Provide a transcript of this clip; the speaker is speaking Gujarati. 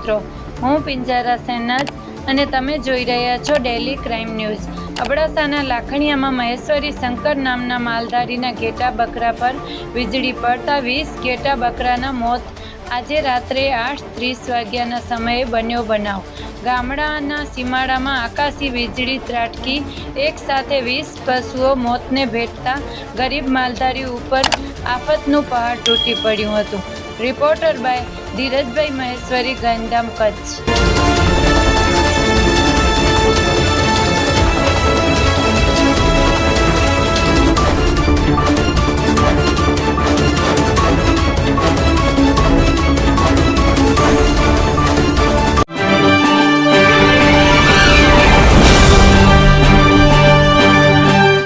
મિત્રો, હું પિંજારા શહેનાઝ અને તમે જોઈ રહ્યા છો ડેલી ક્રાઇમ ન્યૂઝ। અબડાસાના લાખણીયામાં મહેશ્વરી શંકર નામના માલધારીના ઘેટા બકરા પર વીજળી પડતા 20 ઘેટા બકરાના મોત। આજે રાત્રે 8:30 વાગ્યાના સમયે બન્યો બનાવ। ગામડાના સીમાડામાં આકાશી વીજળી ત્રાટકી એક સાથે 20 પશુઓ મોતને ભેટતા ગરીબ માલધારી ઉપર આફતનું પહાડ તૂટી પડ્યું હતું। Reporter by Dhirajbhai Maheshwari, Gandhidham, Kutch.